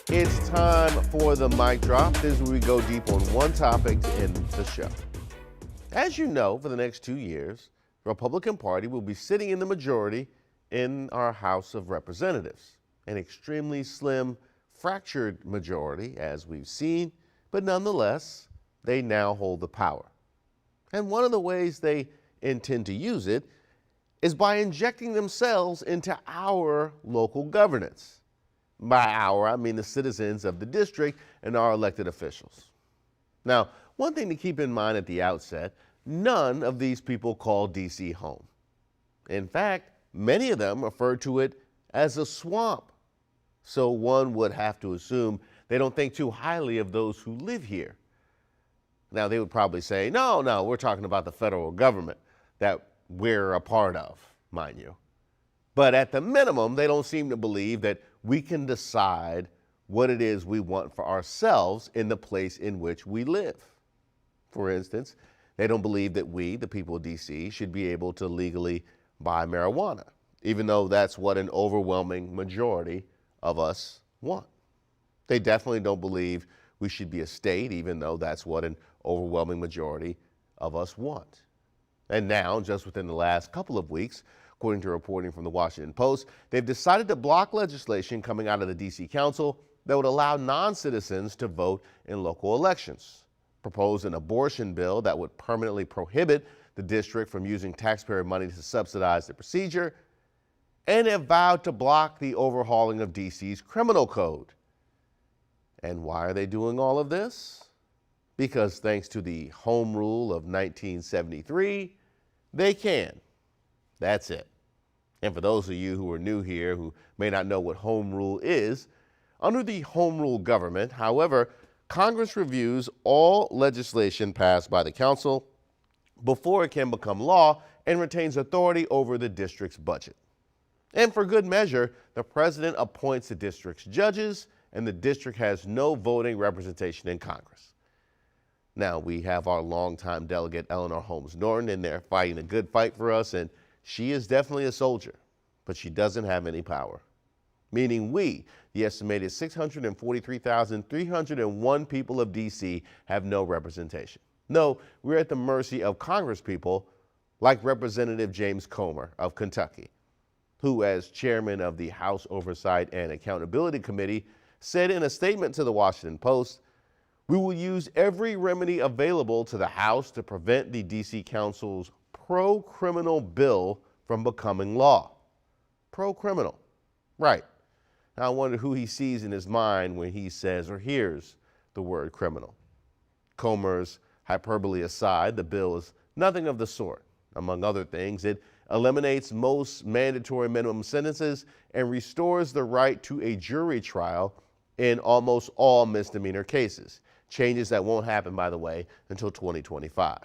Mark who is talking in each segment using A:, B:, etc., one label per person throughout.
A: It's time for the mic drop. This is where we go deep on one topic in the show. As you know, for the next 2 years, the Republican Party will be sitting in the majority in our House of Representatives. An extremely slim, fractured majority, as we've seen, but nonetheless, they now hold the power. And one of the ways they intend to use it is by injecting themselves into our local governance. By our, I mean the citizens of the district and our elected officials. Now, one thing to keep in mind at the outset, none of these people call D.C. home. In fact, many of them refer to it as a swamp. So one would have to assume they don't think too highly of those who live here. Now, they would probably say, no, we're talking about the federal government that we're a part of, mind you. But at the minimum, they don't seem to believe that we can decide what it is we want for ourselves in the place in which we live. For instance, they don't believe that we, the people of D.C., should be able to legally buy marijuana, even though that's what an overwhelming majority of us want. They definitely don't believe we should be a state, even though that's what an overwhelming majority of us want. And now, just within the last couple of weeks, according to reporting from the Washington Post, they've decided to block legislation coming out of the D.C. Council that would allow non-citizens to vote in local elections, propose an abortion bill that would permanently prohibit the district from using taxpayer money to subsidize the procedure, and have vowed to block the overhauling of D.C.'s criminal code. And why are they doing all of this? Because thanks to the Home Rule of 1973, they can. That's it. And for those of you who are new here who may not know what Home Rule is, under the Home Rule government, however, Congress reviews all legislation passed by the council before it can become law and retains authority over the district's budget. And for good measure, the president appoints the district's judges, and the district has no voting representation in Congress. Now, we have our longtime delegate Eleanor Holmes Norton in there fighting a good fight for us, and she is definitely a soldier, but she doesn't have any power. Meaning we, the estimated 643,301 people of D.C., have no representation. No, we're at the mercy of Congresspeople like Representative James Comer of Kentucky, who, as chairman of the House Oversight and Accountability Committee, said in a statement to the Washington Post, "We will use every remedy available to the House to prevent the D.C. Council's pro-criminal bill from becoming law." Pro-criminal. Right. Now I wonder who he sees in his mind when he says or hears the word criminal. Comer's hyperbole aside, the bill is nothing of the sort. Among other things, it eliminates most mandatory minimum sentences and restores the right to a jury trial in almost all misdemeanor cases. Changes that won't happen, by the way, until 2025.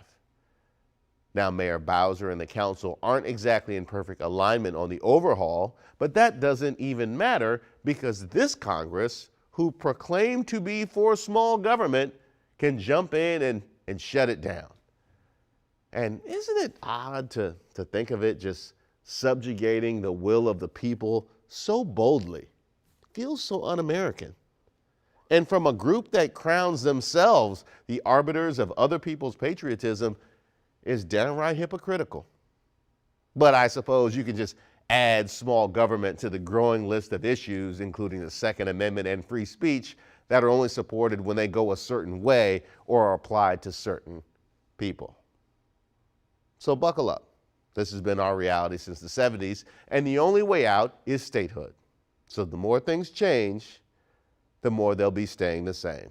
A: Now, Mayor Bowser and the council aren't exactly in perfect alignment on the overhaul, but that doesn't even matter because this Congress, who proclaimed to be for small government, can jump in and shut it down. And isn't it odd to think of it just subjugating the will of the people so boldly? It feels so un-American. And from a group that crowns themselves the arbiters of other people's patriotism is downright hypocritical. But I suppose you can just add small government to the growing list of issues, including the Second Amendment and free speech, that are only supported when they go a certain way or are applied to certain people. So buckle up. This has been our reality since the 70s, and the only way out is statehood. So the more things change, the more they'll be staying the same.